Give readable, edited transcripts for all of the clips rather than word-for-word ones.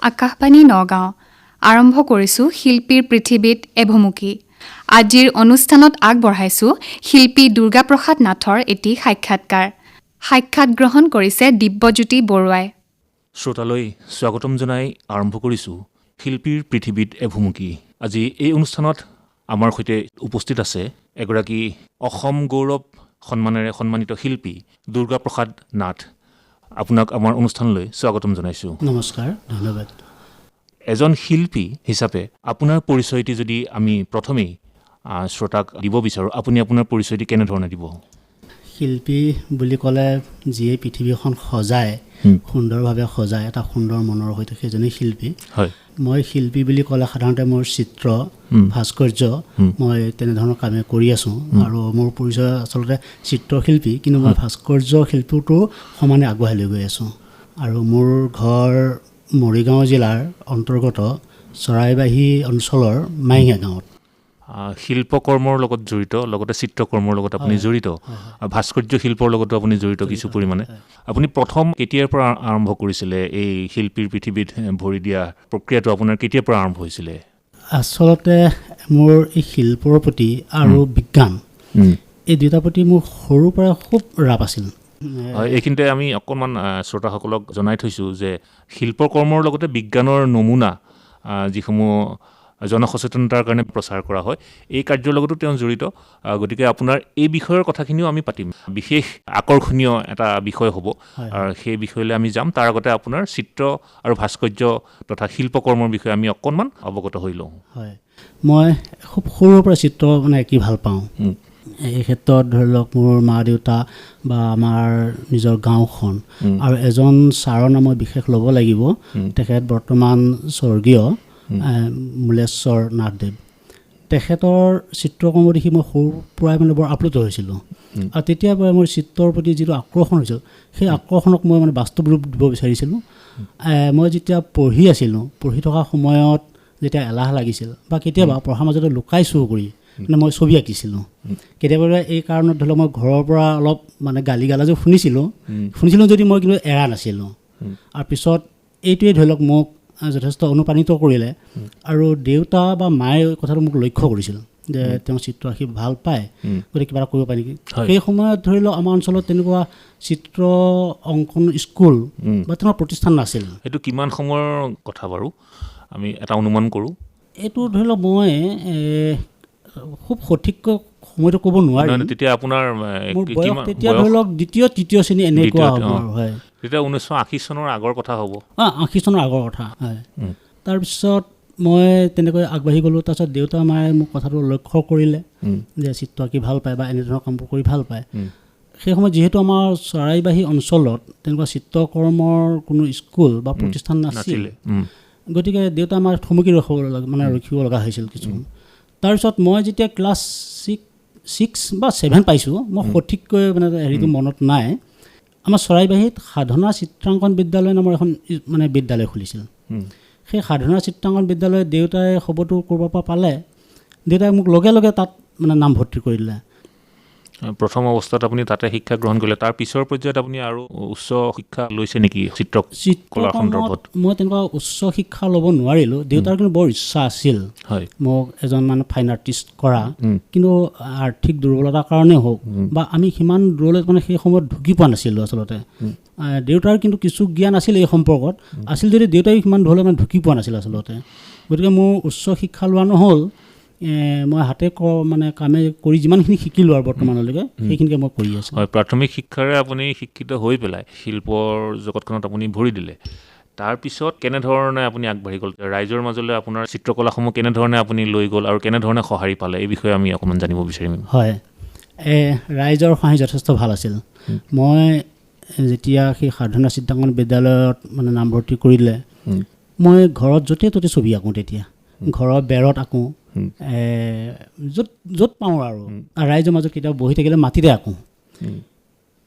আকাশবাণী নগাঁও আৰম্ভ কৰিছোঁ শিল্পীৰ পৃথিৱীত এভুমুকি। আজিৰ অনুষ্ঠানত আগবঢ়াইছোঁ শিল্পী দুৰ্গাপ্ৰসাদ নাথৰ এটি সাক্ষাৎকাৰ। সাক্ষাৎ গ্ৰহণ কৰিছে দিব্যজ্যোতি বৰুৱাই। শ্ৰোতালৈ স্বাগতম জনাই আৰম্ভ কৰিছোঁ শিল্পীৰ পৃথিৱীত এভুমুকি। আজি এই অনুষ্ঠানত আমাৰ সৈতে উপস্থিত আছে এগৰাকী অসম গৌৰৱ সন্মানেৰে সন্মানিত শিল্পী দুৰ্গাপ্ৰসাদ নাথ। আপোনাক আমাৰ অনুষ্ঠানলৈ স্বাগতম জনাইছোঁ। নমস্কাৰ, ধন্যবাদ। এজন শিল্পী হিচাপে আপোনাৰ পৰিচয়টি যদি আমি প্ৰথমেই শ্ৰোতাক দিব বিচাৰোঁ, আপুনি আপোনাৰ পৰিচয়টি কেনেধৰণে দিব? শিল্পী বুলি ক'লে যিয়ে পৃথিৱীখন সজায়, সুন্দৰভাৱে সজায়, এটা সুন্দৰ মনৰ সৈতে সেইজনেই শিল্পী। হয়, মই শিল্পী বুলি ক'লে সাধাৰণতে মোৰ চিত্ৰ, ভাস্কৰ্য মই তেনেধৰণৰ কামে কৰি আছোঁ আৰু মোৰ পৰিচয় আচলতে চিত্ৰশিল্পী, কিন্তু মই ভাস্কৰ্য শিল্পীটো সমানে আগবঢ়াই লৈ গৈ আছোঁ। আৰু মোৰ ঘৰ মৰিগাঁও জিলাৰ অন্তৰ্গত চৰাইবাহী অঞ্চলৰ মাইঙা গাঁৱত। শিল্পকৰ্মৰ লগত জড়িত, লগতে চিত্ৰকৰ্মৰ লগত আপুনি জড়িত, ভাস্কৰ্য শিল্পৰ লগতো আপুনি জড়িত কিছু পৰিমাণে। আপুনি প্ৰথম কেতিয়াৰ পৰা আৰম্ভ কৰিছিলে এই শিল্পীৰ পৃথিৱীত ভৰি দিয়া প্ৰক্ৰিয়াটো? আপোনাৰ কেতিয়াৰ পৰা আৰম্ভ হৈছিলে? আচলতে মোৰ এই শিল্পৰ প্ৰতি আৰু বিজ্ঞান এই দুটাৰ প্ৰতি মোৰ সৰুৰ পৰা খুব ৰাপ আছিল। হয়, এইখিনিতে আমি অকণমান শ্ৰোতাসকলক জনাই থৈছোঁ যে শিল্পকৰ্মৰ লগতে বিজ্ঞানৰ নমুনা যিসমূহ জনসচেতনতাৰ কাৰণে প্ৰচাৰ কৰা হয়, এই কাৰ্যৰ লগতো তেওঁ জড়িত। গতিকে আপোনাৰ এই বিষয়ৰ কথাখিনিও আমি পাতিম। বিশেষ আকৰ্ষণীয় এটা বিষয় হ'ব আৰু সেই বিষয়লৈ আমি যাম। তাৰ আগতে আপোনাৰ চিত্ৰ আৰু ভাস্কৰ্য তথা শিল্পকৰ্মৰ বিষয়ে আমি অকণমান অৱগত হৈ লওঁ। হয়, মই খুব সৰুৰ পৰা চিত্ৰ আঁকি ভাল পাওঁ। এই ক্ষেত্ৰত ধৰি লওক মোৰ মা দেউতা বা আমাৰ নিজৰ গাঁওখন আৰু এজন ছাৰৰ নাম মই বিশেষ ল'ব লাগিব। তেখেত বৰ্তমান স্বৰ্গীয় মূলেশ্বৰ নাথদেৱ। তেখেতৰ চিত্ৰকৰ্ম দেখি মই সৰুৰ পৰাই বৰ আপ্লুত হৈছিলোঁ আৰু তেতিয়াৰ পৰাই মোৰ চিত্ৰৰ প্ৰতি যিটো আকৰ্ষণ হৈছিল, সেই আকৰ্ষণক মই বাস্তৱ ৰূপ দিব বিচাৰিছিলোঁ। মই যেতিয়া পঢ়ি আছিলোঁ, পঢ়ি থকা সময়ত যেতিয়া এলাহ লাগিছিল বা কেতিয়াবা পঢ়াৰ মাজতে লুকাই চুৰ কৰি মই ছবি আঁকিছিলোঁ। কেতিয়াবা এই কাৰণত ধৰি লওক মই ঘৰৰ পৰা অলপ গালি গালাজো শুনিছিলোঁ যদি মই কিন্তু এৰা নাছিলোঁ। আৰু পিছত এইটোৱে ধৰি লওক মোক যথেষ্ট অনুপ্ৰাণিত কৰিলে আৰু দেউতা বা মায়ে কথাটো মোক লক্ষ্য কৰিছিল যে তেওঁ চিত্ৰ আঁকি ভাল পায়, গতিকে কিবা এটা কৰিব পাৰি নেকি। সেই সময়ত ধৰি লওক আমাৰ অঞ্চলত তেনেকুৱা চিত্ৰ অংকন স্কুল বা তেনেকুৱা প্ৰতিষ্ঠান নাছিল। সেইটো কিমান সময়ৰ কথা বাৰু আমি এটা অনুমান কৰোঁ? এইটো ধৰি লওক মই খুব সঠিককৈ সময়টো ক'ব নোৱাৰিম। তেতিয়া আপোনাৰ মোৰ বয়স তেতিয়া ধৰি লওক দ্বিতীয় তৃতীয় শ্ৰেণী এনেকুৱা হ'ব। হয়, তেতিয়া 1980 চনৰ আগৰ কথা হ'ব। 80 চনৰ আগৰ কথা। হয়, তাৰপিছত মই তেনেকৈ আগবাঢ়ি গ'লোঁ। তাৰপিছত দেউতা মায়ে মোক কথাটো লক্ষ্য কৰিলে যে চিত্ৰ আঁকি ভাল পায় বা এনেধৰণৰ কামবোৰ কৰি ভাল পায়। সেই সময়ত যিহেতু আমাৰ চৰাইবাহী অঞ্চলত তেনেকুৱা চিত্ৰকৰ্মৰ কোনো স্কুল বা প্ৰতিষ্ঠান নাছিল, গতিকে দেউতা আমাৰ থমকি ৰখিব লগা হৈছিল কিছু। তাৰপিছত মই যেতিয়া ক্লাছ 6 বা 7 পাইছোঁ, মই সঠিককৈ হেৰিটো মনত নাই, আমাৰ চৰাইবাহীত সাধনা চিত্ৰাংকন বিদ্যালয় নামৰ এখন বিদ্যালয় খুলিছিল। সেই সাধনা চিত্ৰাংকন বিদ্যালয়ত দেউতাই খবৰটো ক'ৰবাৰ পৰা পালে, দেউতাই মোক লগে লগে তাত নামভৰ্তি কৰি দিলে। প্ৰথম অৱস্থাত আপুনি তাতে শিক্ষা গ্ৰহণ কৰিলে, তাৰ পিছৰ পৰ্যায়ত আপুনি আৰু উচ্চ শিক্ষা লৈছে নেকি চিত্ৰকলা সন্দৰ্ভত? মই তেনেকুৱা উচ্চ শিক্ষা ল'ব নোৱাৰিলোঁ। দেউতাৰ কিন্তু বৰ ইচ্ছা আছিল মোক এজন ফাইন আৰ্টিষ্ট কৰা, কিন্তু আৰ্থিক দুৰ্বলতাৰ কাৰণে হওক বা আমি সিমান দূৰলৈ সেই সময়ত ঢুকি পোৱা নাছিলোঁ আচলতে। দেউতাৰ কিন্তু কিছু জ্ঞান আছিল এই সম্পৰ্কত, আছিল যদি দেউতাই সিমান দূৰলৈ ঢুকি পোৱা নাছিল আচলতে। গতিকে মোৰ উচ্চ শিক্ষা লোৱা নহ'ল। মই হাতে কামে কৰি যিমানখিনি শিকিলোঁ আৰু বৰ্তমানলৈকে সেইখিনিকে মই কৰি আছোঁ। হয়, প্ৰাথমিক শিক্ষাৰে আপুনি শিক্ষিত হৈ পেলাই শিল্পৰ জগতখনত আপুনি ভৰি দিলে। তাৰপিছত কেনেধৰণে আপুনি আগবাঢ়ি গ'ল? ৰাইজৰ মাজলৈ আপোনাৰ চিত্ৰকলাসমূহ কেনেধৰণে আপুনি লৈ গ'ল আৰু কেনেধৰণে সঁহাৰি পালে, এই বিষয়ে আমি অকণমান জানিব বিচাৰিম। হয়, ৰাইজৰ সঁহাৰি যথেষ্ট ভাল আছিল। মই যেতিয়া সেই সাধনা চিত্ৰাংকন বিদ্যালয়ত নামভৰ্তি কৰিলে, মই ঘৰত য'তে ত'তে ছবি আঁকোঁ। তেতিয়া ঘৰৰ বেৰত আঁকোঁ, য'ত পাওঁ আৰু ৰাইজৰ মাজত কেতিয়াবা বহি থাকিলে মাটিতে আঁকোঁ।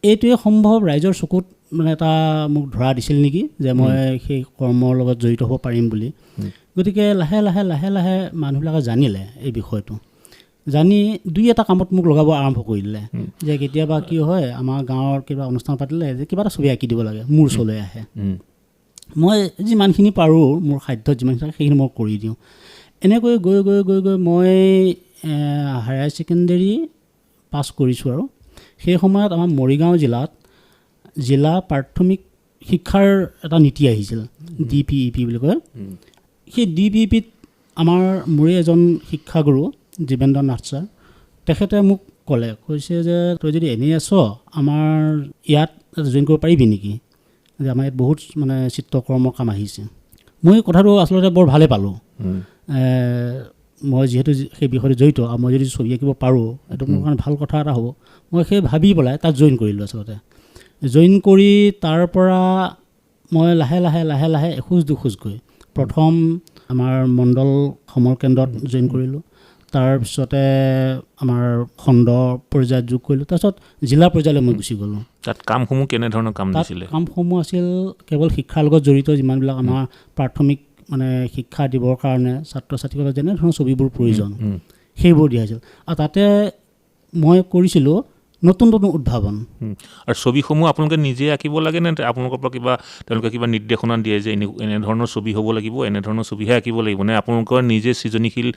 এইটোৱে সম্ভৱ ৰাইজৰ চকুত এটা মোক ধৰা দিছিল নেকি যে মই সেই কৰ্মৰ লগত জড়িত হ'ব পাৰিম বুলি। গতিকে লাহে লাহে লাহে লাহে মানুহবিলাকে জানিলে এই বিষয়টো, জানি দুই এটা কামত মোক লগাব আৰম্ভ কৰি দিলে। যে কেতিয়াবা কি হয়, আমাৰ গাঁৱৰ কিবা অনুষ্ঠান পাতিলে যে কিবা এটা ছবি আঁকি দিব লাগে, মোৰ ওচৰলৈ আহে। মই যিমানখিনি পাৰোঁ মোৰ সাধ্যত যিমানখিনি থাকে সেইখিনি মই কৰি দিওঁ। এনেকৈ গৈ গৈ গৈ গৈ মই হায়াৰ ছেকেণ্ডেৰী পাছ কৰিছোঁ আৰু সেই সময়ত আমাৰ মৰিগাঁও জিলাত জিলা প্ৰাথমিক শিক্ষাৰ এটা নীতি আহিছিল, DPEP বুলি কয়। সেই DPEPত আমাৰ মোৰে এজন শিক্ষাগুৰু জীৱেন্দ্ৰ নাথ ছাৰ, তেখেতে মোক কৈছে যে তই যদি এনেই আছ আমাৰ ইয়াত জইন কৰিব পাৰিবি নেকি, যে আমাৰ ইয়াত বহুত মানে চিত্ৰকৰ্মৰ কাম আহিছে। মই কথাটো আচলতে বৰ ভালেই পালোঁ। মই যিহেতু সেই বিষয়টো জড়িত আৰু মই যদি ছবি আঁকিব পাৰোঁ এইটো মোৰ কাৰণে ভাল কথা এটা হ'ব। মই সেই ভাবি পেলাই তাত জইন কৰিলোঁ। আচলতে জইন কৰি তাৰ পৰা মই লাহে লাহে লাহে লাহে এখোজ দুখোজ গৈ প্ৰথম আমাৰ মণ্ডল সমল কেন্দ্ৰত জইন কৰিলোঁ, তাৰপিছতে আমাৰ খণ্ড পৰ্যায়ত যোগ কৰিলোঁ, তাৰপিছত জিলা পৰ্যায়লৈ মই গুচি গ'লোঁ। তাত কামসমূহ কেনেধৰণৰ কাম দিছিলে? কামসমূহ আছিল কেৱল শিক্ষাৰ লগত জড়িত যিমানবিলাক আমাৰ প্ৰাথমিক মানে শিক্ষা দিবৰ কাৰণে ছাত্ৰ ছাত্ৰীসকলৰ যেনেধৰণৰ ছবিবোৰ প্ৰয়োজন সেইবোৰ দিয়া হৈছিল। আৰু তাতে মই কৰিছিলোঁ নতুন নতুন উদ্ভাৱন। আৰু ছবিসমূহ আপোনালোকে নিজে আঁকিব লাগে নে আপোনালোকৰ পৰা তেওঁলোকে কিবা নিৰ্দেশনা দিয়ে যে এনেধৰণৰ ছবি হ'ব লাগিব, এনেধৰণৰ ছবিহে আঁকিব লাগিব, নে আপোনালোকৰ নিজে সৃজনীশীল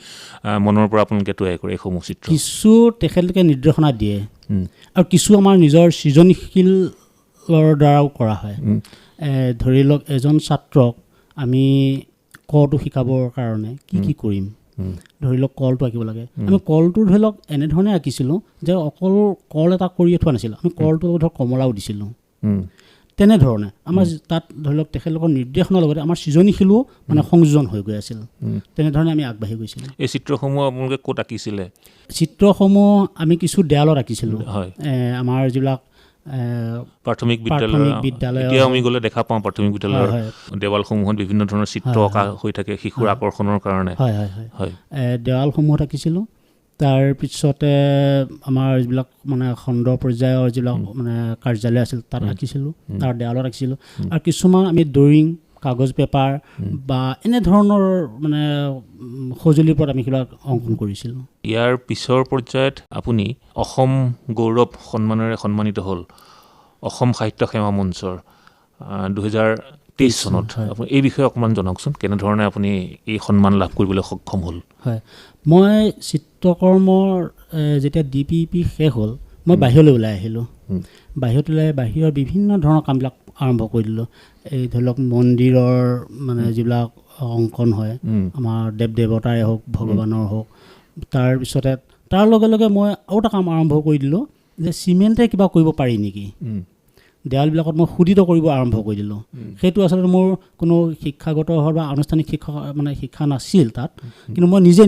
মনৰ পৰা আপোনালোকে তৈয়াৰ কৰে এইসমূহ চিত্ৰ? কিছু তেখেতলোকে নিৰ্দেশনা দিয়ে আৰু কিছু আমাৰ নিজৰ সৃজনীশীলৰ দ্বাৰাও কৰা হয়। ধৰি লওক এজন ছাত্ৰক আমি কটো শিকাবৰ কাৰণে কি কৰিম, ধৰি লওক কলটো আঁকিব লাগে, আমি কলটো ধৰি লওক এনেধৰণে আঁকিছিলোঁ যে অকল কল এটা কৰি থোৱা নাছিলোঁ, আমি কলটো ধৰক কমলাও দিছিলোঁ। তেনেধৰণে আমাৰ তাত ধৰি লওক তেখেতলোকৰ নিৰ্দেশনাৰ লগতে আমাৰ সৃজনীশীলো মানে সংযোজন হৈ গৈ আছিল। তেনেধৰণে আমি আগবাঢ়ি গৈছিলোঁ। এই চিত্ৰসমূহ আপোনালোকে ক'ত আঁকিছিলে? চিত্ৰসমূহ আমি কিছু দেৱালত আঁকিছিলোঁ। আমাৰ যিবিলাক প্ৰাথমিক বিদ্যালয় এতিয়া আমি গ'লে দেখা পাওঁ প্ৰাথমিক বিদ্যালয়ৰ দেৱালসমূহত বিভিন্ন ধৰণৰ চিত্ৰ অঁকা হৈ থাকে শিশুৰ আকৰ্ষণৰ কাৰণে। দেৱালসমূহত আঁকিছিলোঁ। তাৰপিছতে আমাৰ যিবিলাক মানে খণ্ড পৰ্যায়ৰ যিবিলাক মানে কাৰ্যালয় আছিল তাত আঁকিছিলোঁ, তাৰ দেৱালত আঁকিছিলোঁ। আৰু কিছুমান আমি ড্ৰয়িং, কাগজ পেপাৰ বা এনেধৰণৰ মানে সঁজুলিৰ ওপৰত আমি কিবা অংকন কৰিছিলোঁ। ইয়াৰ পিছৰ পৰ্যায়ত আপুনি অসম গৌৰৱ সন্মানেৰে সন্মানিত হ'ল অসম সাহিত্য সেৱা মঞ্চৰ 2023 চনত। আপুনি এই বিষয়ে অকণমান জনাওকচোন, কেনেধৰণে আপুনি এই সন্মান লাভ কৰিবলৈ সক্ষম হ'ল? হয়, মই চিত্ৰকৰ্মৰ যেতিয়া DPEP শেষ হ'ল মই বাহিৰলৈ ওলাই আহিলোঁ। বাহিৰত ওলাই বাহিৰৰ বিভিন্ন ধৰণৰ কামবিলাক আৰম্ভ কৰি দিলোঁ। এই ধৰি লওক মন্দিৰৰ মানে যিবিলাক অংকন হয় আমাৰ দেৱ দেৱতাৰে হওক ভগৱানৰ হওক, তাৰপিছতে তাৰ লগে লগে মই আৰু এটা কাম আৰম্ভ কৰি দিলোঁ যে চিমেণ্টে কিবা কৰিব পাৰি নেকি, দেৱালবিলাকত মই শোধিত কৰিব আৰম্ভ কৰি দিলোঁ। সেইটো আচলতে মোৰ কোনো শিক্ষাগত হওক বা আনুষ্ঠানিক শিক্ষা নাছিল তাত, কিন্তু মই নিজে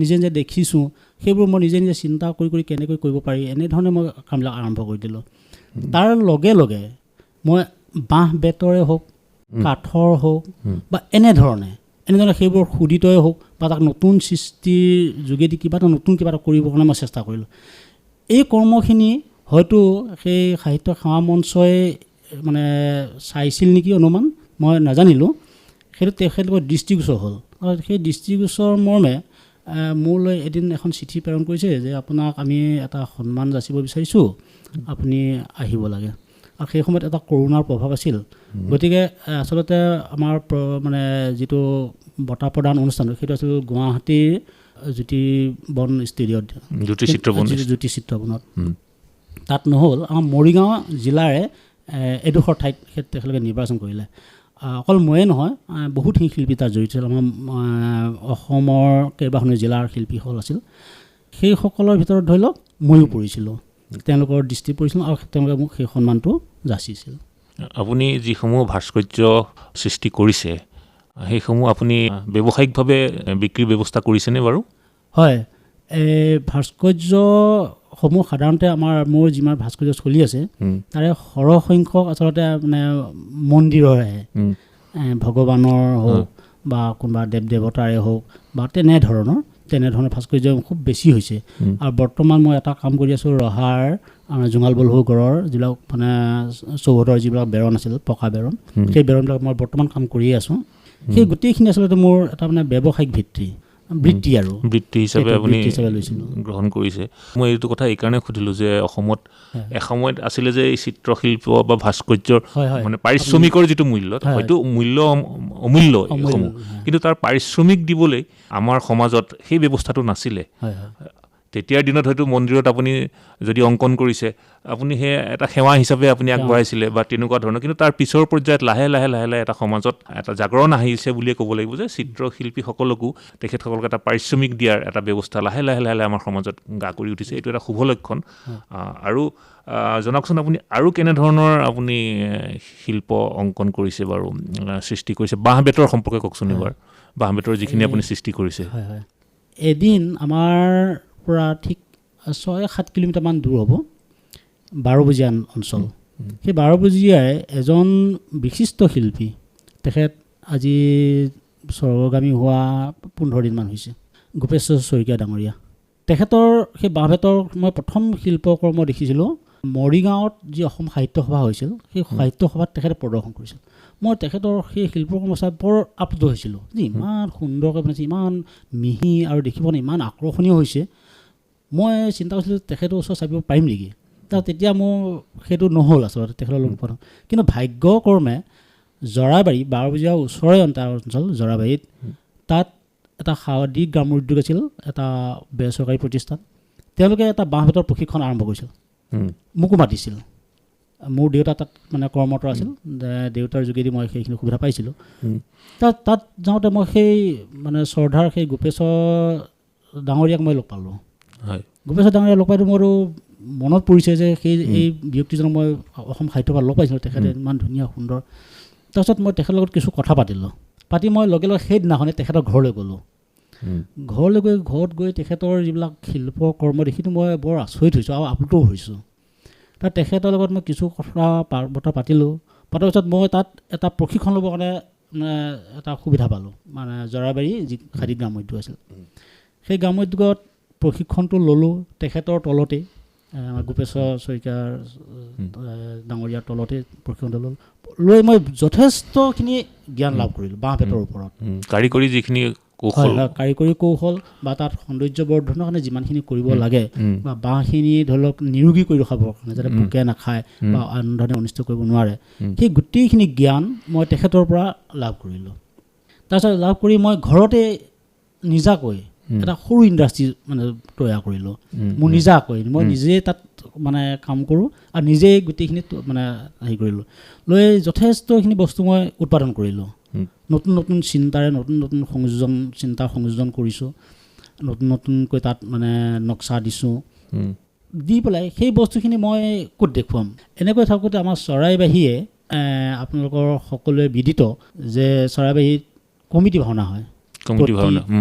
নিজে দেখিছোঁ সেইবোৰ মই নিজে নিজে চিন্তা কৰি কেনেকৈ কৰিব পাৰি এনেধৰণে মই কামবিলাক আৰম্ভ কৰি দিলোঁ। তাৰ লগে লগে মই বাঁহ বেতৰে হওক কাঠৰ হওক বা এনেধৰণে সেইবোৰ শোধিতই হওক বা তাক নতুন সৃষ্টিৰ যোগেদি কিবা এটা কৰিবৰ কাৰণে মই চেষ্টা কৰিলোঁ। এই কৰ্মখিনি হয়তো সেই সাহিত্য সেৱা মঞ্চই মানে চাইছিল নেকি অনুমান, মই নাজানিলোঁ। সেইটো তেখেতলোকৰ দৃষ্টিগোচৰ হ'ল আৰু সেই দৃষ্টিগোচৰ মৰ্মে মোলৈ এদিন এখন চিঠি প্ৰেৰণ কৰিছে যে আপোনাক আমি এটা সন্মান যাচিব বিচাৰিছোঁ, আপুনি আহিব লাগে। আৰু সেই সময়ত এটা কৰোণাৰ প্ৰভাৱ আছিল, গতিকে আচলতে আমাৰ মানে যিটো বঁটা প্ৰদান অনুষ্ঠান সেইটো আছিল গুৱাহাটীৰ জ্যোতি বন ষ্টুডিঅ'ত, জ্যোতি চিত্ৰবনত। তাত নহ'ল, আমাৰ মৰিগাঁও জিলাৰে এডোখৰ ঠাইত তেখেতলোকে নিৰ্বাচন কৰিলে। অকল ময়ে নহয়, বহুতখিনি শিল্পী তাত জড়িত আছিল। আমাৰ অসমৰ কেইবাখনো জিলাৰ শিল্পীসকল আছিল, সেইসকলৰ ভিতৰত ধৰি লওক ময়ো পৰিছিলোঁ। তেওঁলোকৰ দৃষ্টি পৰিছিল আৰু তেওঁলোকে মোক সেই সন্মানটো যাচিছিল। আপুনি যিসমূহ ভাস্কৰ্য সৃষ্টি কৰিছে সেইসমূহ আপুনি ব্যৱসায়িকভাৱে বিক্ৰীৰ ব্যৱস্থা কৰিছেনে বাৰু? হয়, ভাস্কৰ্যসমূহ সাধাৰণতে মোৰ যিমান ভাস্কৰ্য চলি আছে তাৰে সৰহ সংখ্যক আচলতে মানে মন্দিৰৰহে, ভগৱানৰ হওক বা কোনোবা দেৱ দেৱতাৰে হওক বা তেনেধৰণৰ ভাস্কৰ্য খুব বেছি হৈছে। আৰু বৰ্তমান মই এটা কাম কৰি আছোঁ, ৰহাৰ জোঙাল বলহু গড়ৰ যিবিলাক মানে চৌহদৰ যিবিলাক বেৰণ আছিল, পকা বেৰণ, সেই বেৰণবিলাক মই বৰ্তমান কাম কৰিয়ে আছোঁ। সেই গোটেইখিনি আচলতে মোৰ এটা মানে ব্যৱসায়িক ভিত্তি। বৃত্তি আৰু বৃত্তি হিচাপে সেইটো আপুনি বৃত্তি হিচাপে লৈছিলোঁ। গ্ৰহণ কৰিছে। মই এইটো কথা এইকাৰণে সুধিলোঁ যে অসমত এসময়ত আছিলে যে এই চিত্ৰশিল্প বা ভাস্কৰ্যৰ হয়, হয়। মানে পাৰিশ্ৰমিকৰ যিটো মূল্য হয়তো মূল্য অমূল্য এইসমূহ, কিন্তু তাৰ পাৰিশ্ৰমিক দিবলৈ আমাৰ সমাজত সেই ব্যৱস্থাটো নাছিলে। হয়, হয়। তেতিয়াৰ দিনত হয়তো মন্দিৰত আপুনি যদি অংকন কৰিছে আপুনি সেই এটা সেৱা হিচাপে আপুনি আগবঢ়াইছিলে বা তেনেকুৱা ধৰণৰ, কিন্তু তাৰ পিছৰ পৰ্যায়ত লাহে লাহে লাহে লাহে এটা সমাজত এটা জাগৰণ আহিছে বুলিয়ে ক'ব লাগিব যে চিত্ৰশিল্পীসকলকো তেখেতসকলক এটা পাৰিশ্ৰমিক দিয়াৰ এটা ব্যৱস্থা লাহে লাহে লাহে লাহে আমাৰ সমাজত গা কৰি উঠিছে। এইটো এটা শুভ লক্ষণ। আৰু জনাওকচোন আপুনি আৰু কেনেধৰণৰ আপুনি শিল্প অংকন কৰিছে বাৰু, সৃষ্টি কৰিছে? বাঁহ বেতৰ সম্পৰ্কে কওকচোন এবাৰ, বাঁহ বেতৰ যিখিনি আপুনি সৃষ্টি কৰিছে। হয়, হয়। এদিন আমাৰ পৰা ঠিক 6-7 কিলোমিটাৰমান দূৰ হ'ব বাৰবুজীয়া অঞ্চল। সেই বাৰবুজীয়াই এজন বিশিষ্ট শিল্পী, তেখেত আজি স্বৰ্গগামী হোৱা 15 দিনমান হৈছে, গোপেশ্বৰ শইকীয়া ডাঙৰীয়া। তেখেতৰ সেই বাঁহ বেতৰ মই প্ৰথম শিল্পকৰ্ম দেখিছিলোঁ মৰিগাঁৱত যি অসম সাহিত্য সভা হৈছিল, সেই সাহিত্য সভাত তেখেতে প্ৰদৰ্শন কৰিছিল। মই তেখেতৰ সেই শিল্পকৰ্ম চাই বৰ আপ্লুত হৈছিলোঁ যে ইমান সুন্দৰকৈ বনাইছে, ইমান মিহি আৰু দেখিবলৈ ইমান আকৰ্ষণীয় হৈছে। মই চিন্তা কৰিছিলোঁ তেখেতৰ ওচৰত চাপিব পাৰিম নেকি। তেতিয়া মোৰ সেইটো নহ'ল আচলতে তেখেতৰ লগ পোৱা। কিন্তু ভাগ্যক্ৰমে জৰাবাৰী, বাৰবুজীয়াৰ ওচৰৰে এটা অঞ্চল জৰাবাৰীত, তাত এটা খাদী গ্ৰাম উদ্যোগ আছিল, এটা বেচৰকাৰী প্ৰতিষ্ঠান। তেওঁলোকে এটা বাঁহ বেতৰ প্ৰশিক্ষণ আৰম্ভ কৰিছিল, মোকো মাতিছিল। মোৰ দেউতা তাত মানে কৰ্মৰত আছিল, দেউতাৰ যোগেদি মই সেইখিনি সুবিধা পাইছিলোঁ। তাত যাওঁতে মই সেই মানে শ্ৰদ্ধাৰ সেই গোপেশ্বৰ ডাঙৰীয়াক মই লগ পালোঁ। গোপেশ্বৰ ডাঙৰীয়াক লগ পাইতো মোৰো মনত পৰিছে যে এই ব্যক্তিজনক মই অসম সাহিত্য সভাত লগ পাইছিলোঁ, তেখেতে ইমান ধুনীয়া সুন্দৰ। তাৰপিছত মই তেখেতৰ লগত কিছু কথা পাতিলোঁ, পাতি মই লগে লগে সেইদিনাখনে তেখেতৰ ঘৰলৈ গ'লোঁ। ঘৰলৈ ঘৰত গৈ তেখেতৰ যিবিলাক শিল্পকৰ্ম দেখিতো মই বৰ আচৰিত হৈছোঁ আৰু আপ্লুতও হৈছোঁ। তাত তেখেতৰ লগত মই কিছু কথা বতৰা পাতিলোঁ। পতাৰ পিছত মই তাত এটা প্ৰশিক্ষণ ল'বৰ কাৰণে এটা সুবিধা পালোঁ, মানে জৰাবাৰী যি খাদী গ্ৰাম উদ্যোগ আছিল, সেই গ্ৰাম উদ্যোগত প্ৰশিক্ষণটো ল'লোঁ। তেখেতৰ তলতেই গোপেশ্বৰ শইকীয়াৰ ডাঙৰীয়াৰ তলতে প্ৰশিক্ষণটো ল'লোঁ। লৈ মই যথেষ্টখিনি জ্ঞান লাভ কৰিলোঁ বাঁহ বেতৰ ওপৰত। কাৰিকৰী যিখিনি কৌশল, কাৰিকৰী কৌশল বা তাত সৌন্দৰ্য বৰ্ধনৰ কাৰণে যিমানখিনি কৰিব লাগে বা বাঁহখিনি ধৰি লওক নিৰোগী কৰি ৰখাবৰ কাৰণে যাতে পোকে নাখায় বা আন ধৰণে অনিষ্ট কৰিব নোৱাৰে, সেই গোটেইখিনি জ্ঞান মই তেখেতৰ পৰা লাভ কৰিলোঁ। তাৰপিছত লাভ কৰি মই ঘৰতে নিজাকৈ এটা সৰু ইণ্ডাষ্ট্ৰী মানে তৈয়াৰ কৰিলোঁ। মোৰ নিজাকৈ মই নিজেই তাত মানে কাম কৰোঁ আৰু নিজেই গোটেইখিনি মানে হেৰি কৰিলোঁ। লৈ যথেষ্টখিনি বস্তু মই উৎপাদন কৰিলোঁ। নতুন নতুন চিন্তাৰে নতুন নতুন চিন্তা সংযোজন কৰিছোঁ, নতুন নতুনকৈ তাত মানে নক্সা দিছোঁ। দি পেলাই সেই বস্তুখিনি মই ক'ত দেখুৱাম। এনেকৈ থাকোঁতে আমাৰ চৰাইবাহীয়ে আপোনালোকৰ সকলোৱে বিদিত যে চৰাইবাহীত কমিটি ভাওনা হয়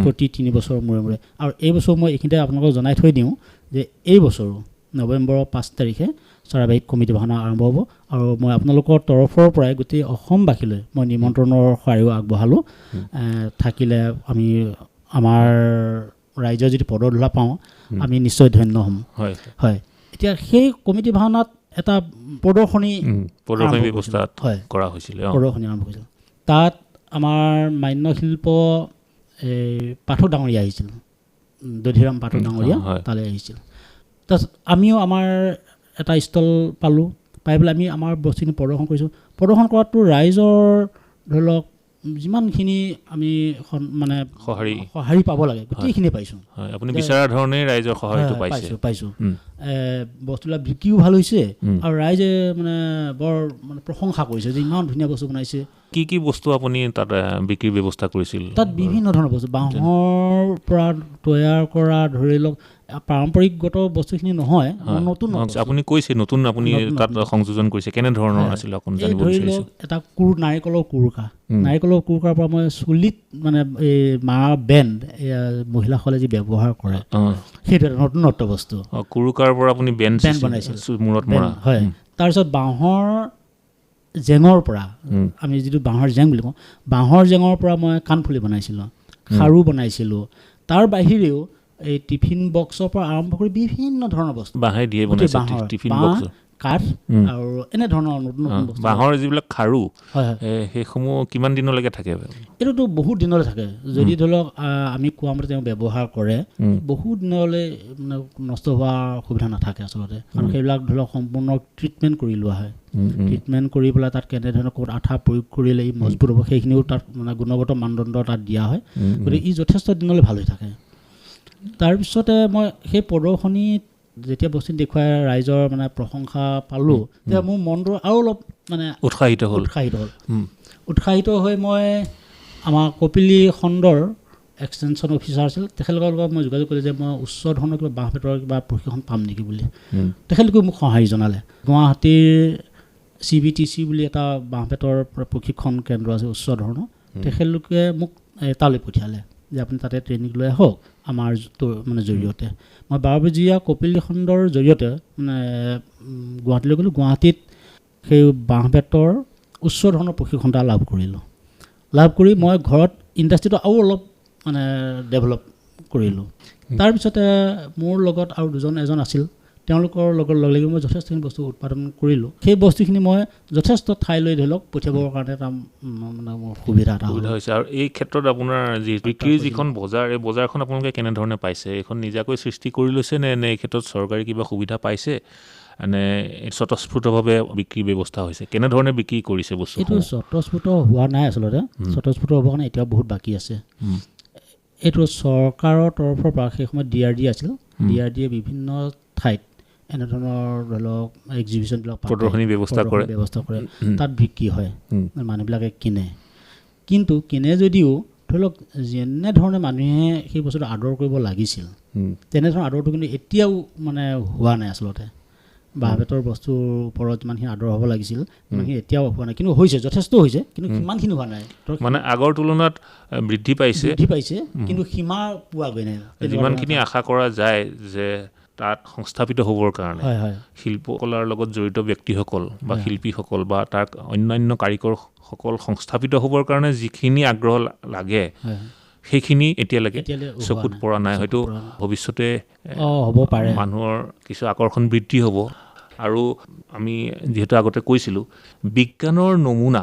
প্ৰতি 3 বছৰৰ মূৰে মূৰে। আৰু এই বছৰ মই এইখিনিতে আপোনালোকক জনাই থৈ দিওঁ যে এই বছৰো নৱেম্বৰৰ 5 তাৰিখে চৰাইবাহীত কমিটি ভাওনা আৰম্ভ হ'ব। আৰু মই আপোনালোকৰ তৰফৰ পৰাই গোটেই অসমবাসীলৈ মই নিমন্ত্ৰণৰ সঁহাৰিও আগবঢ়ালোঁ। থাকিলে আমি আমাৰ ৰাইজৰ যদি পদধূলা পাওঁ আমি নিশ্চয় ধন্য হ'ম। হয়, এতিয়া সেই কমিটি ভাওনাত এটা প্ৰদৰ্শনী ব্যৱস্থা কৰা হৈছিল, প্ৰদৰ্শনী আৰম্ভ কৰিছিল। তাত আমাৰ মান্য শিল্প পাঠক ডাঙৰীয়া আহিছিল, দধিৰাম পাঠক ডাঙৰীয়া তালৈ আহিছিল। তাৰপিছত আমিও আমাৰ এটা ষ্টল পালোঁ, পাই পেলাই আমি আমাৰ বস্তুখিনি প্ৰদৰ্শন কৰিছোঁ। প্ৰদৰ্শন কৰাটো ৰাইজৰ ধৰি লওক যিমানখিনি আমি মানে সঁহাৰি পাব লাগে গোটেইখিনি পাইছোঁ। আপুনি বিচৰা ধৰণে ৰাইজৰ সঁহাৰিটো পাইছোঁ। বস্তুবিলাক বিক্ৰীও ভাল হৈছে আৰু ৰাইজে মানে বৰ মানে প্ৰশংসা কৰিছে যে ইমান ধুনীয়া বস্তু বনাইছে। কি কি বস্তু আপুনি তাত বিক্ৰীৰ ব্যৱস্থা কৰিছিল? তাত বিভিন্ন ধৰণৰ বস্তু, বাঁহৰ পৰা তৈয়াৰ কৰা ধৰি লওক পাৰম্পৰিকগত বস্তুখিনি নহয়, নতুন আপুনি কৈছে নতুন আপুনি তাত সংযোজন কৰিছে, কেনেধৰণৰ আছিল আপুনি জানিব বিচাৰিছোঁ? এটা নাৰিকলৰ কুৰুকা, নাৰিকলৰ কুৰুকাৰ পৰা মই চুলিত মানে এই মাৰ বেণ্ড মহিলাসকলে যি ব্যৱহাৰ কৰে সেইটো এটা নতুনত্ব বস্তু। কুৰুকাৰ পৰা আপুনি বেণ্ড বনাইছিল মূৰত মৰা? হয়। তাৰপিছত বাঁহৰ জেঙৰ পৰা, আমি যিটো বাঁহৰ জেং বুলি কওঁ, বাঁহৰ জেঙৰ পৰা মই কাণফুলি বনাইছিলোঁ, খাৰু বনাইছিলোঁ। তাৰ বাহিৰেও এই টিফিন বক্সৰ পৰা আৰম্ভ কৰি বিভিন্ন ধৰণৰ বস্তু বাঁহে দিয়ে বনাইছে। কাঠ আৰু এনেধৰণৰ নতুন নতুন বস্তু বাঁহৰ যিবিলাক খাৰু হয় হয় সেইসমূহ কিমান দিনলৈকে থাকে? এইটোতো বহুত দিনলৈ থাকে যদি ধৰি লওক আমি কোৱা মতে তেওঁ ব্যৱহাৰ কৰে বহুত দিনলৈ মানে নষ্ট হোৱাৰ সুবিধা নাথাকে আচলতে কাৰণ সেইবিলাক ধৰি লওক সম্পূৰ্ণ ট্ৰিটমেণ্ট কৰি লোৱা হয় ট্ৰিটমেণ্ট কৰি পেলাই তাত কেনেধৰণৰ ক'ত আঠা প্ৰয়োগ কৰিলে ই মজবুত হ'ব সেইখিনিও তাত মানে গুণগত মানদণ্ড তাত দিয়া হয় গতিকে ই যথেষ্ট দিনলৈ ভাল হৈ থাকে তাৰপিছতে মই সেই প্ৰদৰ্শনীত যেতিয়া বস্তু দেখুৱাই ৰাইজৰ মানে প্ৰশংসা পালোঁ তেতিয়া মোৰ মনটো আৰু অলপ মানে উৎসাহিত হৈ মই আমাৰ কপিলী খণ্ডৰ এক্সটেনশ্যন অফিচাৰ আছিল তেখেতলোকৰ লগত মই যোগাযোগ কৰিলোঁ যে মই উচ্চ ধৰণৰ কিবা বাঁহ বেতৰ কিবা প্ৰশিক্ষণ পাম নেকি বুলি তেখেতলোকে মোক সঁহাৰি জনালে গুৱাহাটীৰ CBTC বুলি এটা বাঁহ বেতৰ প্ৰশিক্ষণ কেন্দ্ৰ আছে উচ্চ ধৰণৰ তেখেতলোকে মোক তালৈ পঠিয়ালে যে আপুনি তাতে ট্ৰেইনিং লৈ আহক আমাৰ মানে জৰিয়তে মই 12 বজীয়া কপিলী খণ্ডৰ জৰিয়তে মানে গুৱাহাটীলৈ গ'লোঁ গুৱাহাটীত সেই বাঁহ বেতৰ উচ্চ ধৰণৰ প্ৰশিক্ষণটা লাভ কৰিলোঁ লাভ কৰি মই ঘৰত ইণ্ডাষ্ট্ৰিটো আৰু অলপ মানে ডেভেলপ কৰিলোঁ তাৰপিছতে মোৰ লগত আৰু এজন আছিল তেওঁলোকৰ লগত লগ লাগি মই যথেষ্টখিনি বস্তু উৎপাদন কৰিলোঁ সেই বস্তুখিনি মই যথেষ্ট ঠাইলৈ ধৰি লওক পঠিয়াবৰ কাৰণে এটা মানে মোৰ সুবিধা হৈছে আৰু এই ক্ষেত্ৰত আপোনাৰ যি বিক্ৰীৰ যিখন বজাৰ এই বজাৰখন আপোনালোকে কেনেধৰণে পাইছে এইখন নিজাকৈ সৃষ্টি কৰি লৈছে নে এই ক্ষেত্ৰত চৰকাৰী কিবা সুবিধা পাইছে মানে স্বতঃস্ফূৰ্তভাৱে বিক্ৰী ব্যৱস্থা হৈছে কেনেধৰণে বিক্ৰী কৰিছে বস্তু এইটো স্বতঃস্ফূৰ্ত হোৱা নাই আচলতে স্বতঃস্ফূৰ্ত হ'বৰ কাৰণে এতিয়াও বহুত বাকী আছে এইটো চৰকাৰৰ তৰফৰ পৰা সেই সময়ত DRD আছিল DRDয়ে বিভিন্ন ঠাইত এনেধৰণৰ ধৰি লওক এক্সিবিশ্যনবিলাক প্ৰদৰ্শনী ব্যৱস্থা কৰে তাত বিক্ৰী হয় মানুহবিলাকে কিন্তু কিনে যদিও ধৰি লওক যেনেধৰণে মানুহে সেই বস্তুটো আদৰ কৰিব লাগিছিল তেনেধৰণৰ আদৰটো কিন্তু এতিয়াও মানে হোৱা নাই আচলতে বাঁহ বেতৰ বস্তুৰ ওপৰত যিমানখিনি আদৰ হ'ব লাগিছিল সিমানখিনি এতিয়াও হোৱা নাই কিন্তু হৈছে যথেষ্ট হৈছে কিন্তু সিমানখিনি হোৱা নাই মানে আগৰ তুলনাত বৃদ্ধি পাইছে কিন্তু সীমা পোৱা গৈ নাই যিমানখিনি আশা কৰা যায় যে তাত সংস্থাপিত হ'বৰ কাৰণে শিল্পকলাৰ লগত জড়িত ব্যক্তিসকল বা শিল্পীসকল বা তাৰ অন্যান্য কাৰিকৰসকল সংস্থাপিত হ'বৰ কাৰণে যিখিনি আগ্ৰহ লাগে সেইখিনি এতিয়ালৈকে চকুত পৰা নাই হয়তো ভৱিষ্যতে হ'ব পাৰে মানুহৰ কিছু আকৰ্ষণ বৃদ্ধি হ'ব আৰু আমি যিহেতু আগতে কৈছিলোঁ বিজ্ঞানৰ নমুনা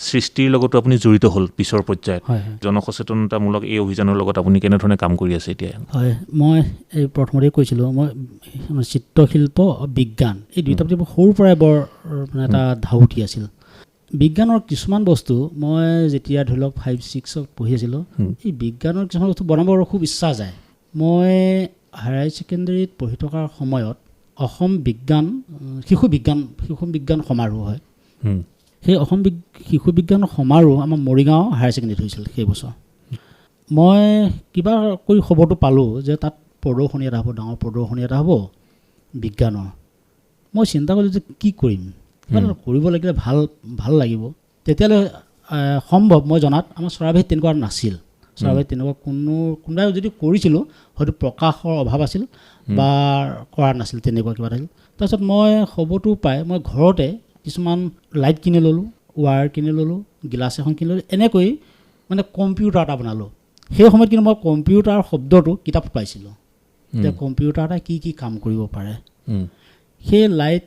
সৃষ্টিৰ লগতো আপুনি জড়িত হ'ল পিছৰ পৰ্যায়ত জনসচেতনতামূলক এই অভিযানৰ লগত আপুনি কেনেধৰণে কাম কৰি আছে এতিয়া হয় মই এই প্ৰথমতে কৈছিলোঁ মই চিত্ৰশিল্প বিজ্ঞান এই দুইটা প্ৰতি সৰুৰ পৰাই বৰ মানে এটা ধাউতি আছিল বিজ্ঞানৰ কিছুমান বস্তু মই যেতিয়া ধৰি লওক 5-6ত পঢ়ি আছিলোঁ এই বিজ্ঞানৰ কিছুমান বস্তু বনাবৰ খুব ইচ্ছা যায় মই হায়াৰ ছেকেণ্ডেৰীত পঢ়ি থকাৰ সময়ত অসম শিশু বিজ্ঞান সমাৰোহ হয় সেই অসম শিশু বিজ্ঞান সমাৰোহ আমাৰ মৰিগাঁও হায়াৰ ছেকেণ্ডেৰীত হৈছিল সেই বছৰ মই কিবা কৰি খবৰটো পালোঁ যে তাত প্ৰদৰ্শনী এটা হ'ব ডাঙৰ প্ৰদৰ্শনী এটা হ'ব বিজ্ঞানৰ মই চিন্তা কৰিলোঁ যে কি কৰিম কৰিব লাগিলে ভাল লাগিব তেতিয়ালৈ সম্ভৱ মই জনাত আমাৰ চৰাইবাহীত তেনেকুৱা নাছিল চৰাইবাহীত তেনেকুৱা কোনোবাই যদি কৰিছিলোঁ হয়তো প্ৰকাশৰ অভাৱ আছিল বা কৰা নাছিল তেনেকুৱা কিবা আছিল তাৰপিছত মই খবৰটো পাই মই ঘৰতে কিছুমান লাইট কিনি ল'লোঁ ৱায়াৰ কিনি ল'লোঁ গিলাচ এখন কিনি ল'লোঁ এনেকৈ মানে কম্পিউটাৰ এটা বনালোঁ সেই সময়ত কিন্তু মই কম্পিউটাৰ শব্দটো কিতাপত পাইছিলোঁ যে কম্পিউটাৰ এটা কি কাম কৰিব পাৰে সেই লাইট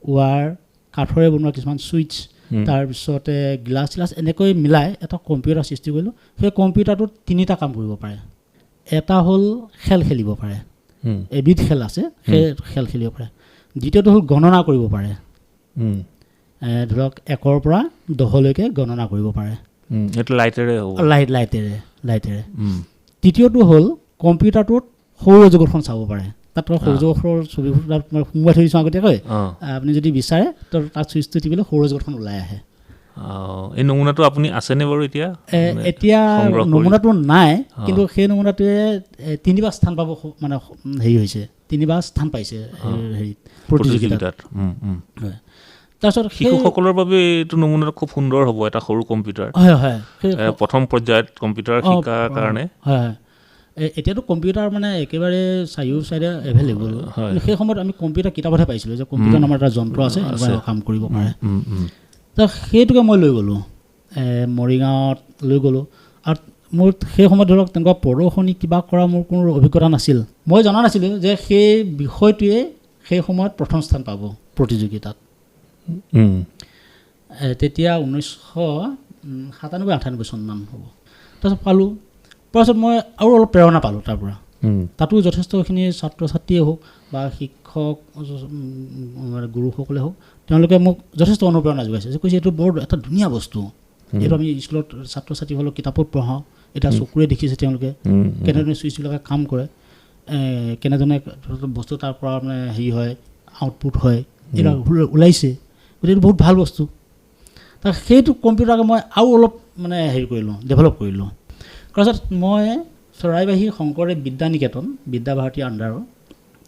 ৱায়াৰ কাঠৰে বনোৱা কিছুমান ছুইচ তাৰপিছতে গ্লাছ এনেকৈ মিলাই এটা কম্পিউটাৰ সৃষ্টি কৰিলোঁ সেই কম্পিউটাৰটোত 3টা কাম কৰিব পাৰে এটা হ'ল খেল খেলিব পাৰে এবিধ খেল আছে সেই খেল খেলিব পাৰে দ্বিতীয়টো হ'ল গণনা কৰিব পাৰে ধৰক 1ৰ পৰা 10লৈকে গণনা কৰিব পাৰে এইটো লাইটেৰে হ'ব লাইটেৰে তৃতীয়টো হ'ল কম্পিউটাৰটোত সৌৰজগতখন চাব পাৰে তাত সৌৰজগতৰ ছবিবোৰ তাত সোমোৱাই থৈ দিছোঁ আগতীয়াকৈ আপুনি যদি বিচাৰে তো তাত চুইচটো টিপিলে সৌৰজগতখন ওলাই আহে এই নমুনাটো আপুনি আছেনে বাৰু এতিয়া নমুনাটো নাই কিন্তু সেই নমুনাটোৱে 3বাৰ স্থান পাব মানে হেৰি হৈছে 3বাৰ স্থান পাইছে হেৰিত প্ৰতিযোগিতাত হয় তাৰপিছত শিশুসকলৰ বাবে এইটো নমুনাটো খুব সুন্দৰ হ'ব এটা সৰু কম্পিউটাৰ হয় প্ৰথম পৰ্যায়ত কম্পিউটাৰ শিকাৰ কাৰণে হয় এতিয়াতো কম্পিউটাৰ মানে একেবাৰে চাৰিও চাইডে এভেইলেবল সেই সময়ত আমি কম্পিউটাৰ কিতাপতহে পাইছিলোঁ যে কম্পিউটাৰ নামৰ এটা যন্ত্ৰ আছে এনেকুৱা কাম কৰিব পাৰে তো সেইটোকে মই লৈ গ'লোঁ মৰিগাঁৱত লৈ গ'লোঁ আৰু মোৰ সেই সময়ত ধৰক তেনেকুৱা প্ৰদৰ্শনী কিবা কৰা মোৰ কোনো অভিজ্ঞতা নাছিল মই জনা নাছিলোঁ যে সেই বিষয়টোৱে সেই সময়ত প্ৰথম স্থান পাব প্ৰতিযোগিতাত। তেতিয়া 1997-98 চনমান হ'ব। তাৰপিছত পালোঁ, তাৰপিছত মই আৰু অলপ প্ৰেৰণা পালোঁ তাৰ পৰা। তাতো যথেষ্টখিনি ছাত্ৰ ছাত্ৰীয়ে হওক বা শিক্ষক গুৰুসকলে হওক, তেওঁলোকে মোক যথেষ্ট অনুপ্ৰেৰণা যোগাইছে যে কৈছে এইটো বৰ এটা ধুনীয়া বস্তু, এইটো আমি স্কুলত ছাত্ৰ ছাত্ৰীসকলক কিতাপত পঢ়াওঁ, এতিয়া চকুৰে দেখিছে তেওঁলোকে কেনেধৰণে চুইচবিলাকে কাম কৰে, কেনেধৰণে বস্তু তাৰ পৰা মানে হেৰি হয়, আউটপুট হয়, এইবিলাক ওলাইছে, গতিকে এইটো বহুত ভাল বস্তু। তাৰ সেইটো কম্পিউটাৰকে মই আৰু অলপ মানে হেৰি কৰিলোঁ, ডেভেলপ কৰিলোঁ। তাৰপিছত মই চৰাইবাহী শংকৰদেৱ বিদ্যানিকেতন বিদ্যাভাৰতী আণ্ডাৰৰ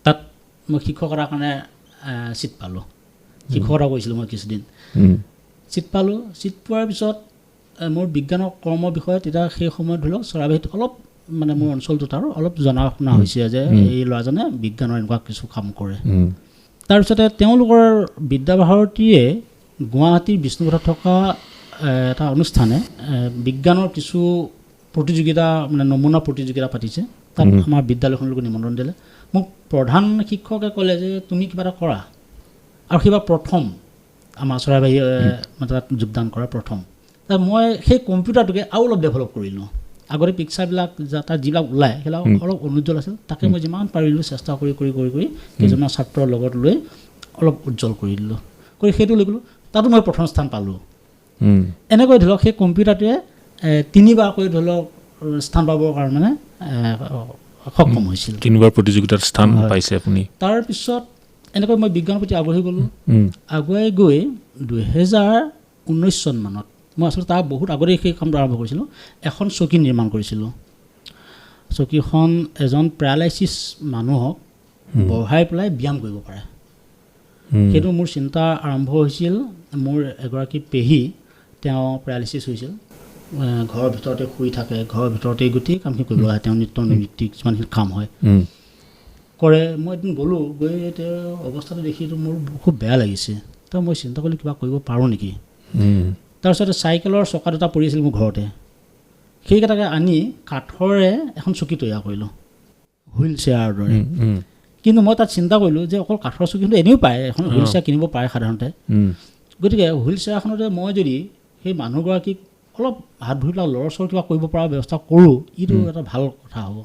তাত মই শিক্ষকতাৰ কাৰণে ছিট পালোঁ। শিক্ষকতা কৰিছিলোঁ মই কিছুদিন, ছিট পালোঁ। ছিট পোৱাৰ পিছত মোৰ বিজ্ঞানৰ কৰ্ম বিষয়ে তেতিয়া সেই সময়ত ধৰি লওক চৰাইবাহীত অলপ মানে মোৰ অঞ্চলটোত আৰু অলপ জনা শুনা হৈছে যে এই ল'ৰাজনে বিজ্ঞানৰ এনেকুৱা কিছু কাম কৰে। তাৰপিছতে তেওঁলোকৰ বিদ্যাভাৰতীয়ে গুৱাহাটীৰ বিষ্ণুপথত থকা এটা অনুষ্ঠানে বিজ্ঞানৰ কিছু প্ৰতিযোগিতা মানে নমুনা প্ৰতিযোগিতা পাতিছে, তাত আমাৰ বিদ্যালয়খনলৈকে নিমন্ত্ৰণ দিলে। মোক প্ৰধান শিক্ষকে ক'লে যে তুমি কিবা এটা কৰা, আৰু সেইবাৰ প্ৰথম আমাৰ চৰাইবাহী মানে তাত যোগদান কৰা প্ৰথম। তাত মই সেই কম্পিউটাৰটোকে আৰু অলপ ডেভেলপ কৰিলোঁ। আগতে পিকচাৰবিলাক তাত যিবিলাক ওলায় সেইবিলাক অলপ অনুজ্জ্বল আছিল, তাকে মই যিমান পাৰিলোঁ চেষ্টা কৰি কৰি কৰি কৰি কেইজনমান ছাত্ৰৰ লগত লৈ অলপ উজ্জ্বল কৰি দিলোঁ, কৰি সেইটো লৈ গ'লোঁ। তাতো মই প্ৰথম স্থান পালোঁ। এনেকৈ ধৰি লওক সেই কম্পিউটাৰটোৱে 3বাৰকৈ ধৰি লওক স্থান পাবৰ কাৰণে সক্ষম হৈছিল। 3বাৰ প্ৰতিযোগিতাত স্থান পাইছে আপুনি। তাৰপিছত এনেকৈ মই বিজ্ঞানৰ প্ৰতি আগ্ৰহী গ'লোঁ। আগুৱাই গৈ 2019 চনমানত মই আচলতে তাৰ বহুত আগতেই সেই কামটো আৰম্ভ কৰিছিলোঁ, এখন চকী নিৰ্মাণ কৰিছিলোঁ। চকীখন এজন পেৰালাইচিছ মানুহক বহাই পেলাই ব্যায়াম কৰিব পাৰে। সেইটো মোৰ চিন্তা আৰম্ভ হৈছিল। মোৰ এগৰাকী পেহী, তেওঁ পেৰালাইচিছ হৈছিল, ঘৰৰ ভিতৰতে শুই থাকে, ঘৰৰ ভিতৰতে গোটেই কামখিনি কৰিব লাগে, তেওঁ নিত্য নৈমিত্তিক যিমানখিনি কাম হয় কৰে। মই এদিন গ'লোঁ, গৈ তেওঁৰ অৱস্থাটো দেখিটো মোৰ খুব বেয়া লাগিছে। তো মই চিন্তা কৰিলোঁ কিবা কৰিব পাৰোঁ নেকি। তাৰপিছতে চাইকেলৰ চকা দুটা পৰি আছিল মোৰ ঘৰতে, সেইকেইটাকে আনি কাঠৰে এখন চকী তৈয়াৰ কৰিলোঁ, হুইল চেয়াৰৰ দৰে। কিন্তু মই তাত চিন্তা কৰিলোঁ যে অকল কাঠৰ চকী কিন্তু এনেও পায়, এখন হুইল চেয়াৰ কিনিব পাৰে সাধাৰণতে। গতিকে হুইল চেয়াৰখনতে মই যদি সেই মানুহগৰাকীক অলপ হাত ভৰিবিলাক লৰচৰ কিবা কৰিব পৰা ব্যৱস্থা কৰোঁ, এইটো এটা ভাল কথা হ'ব।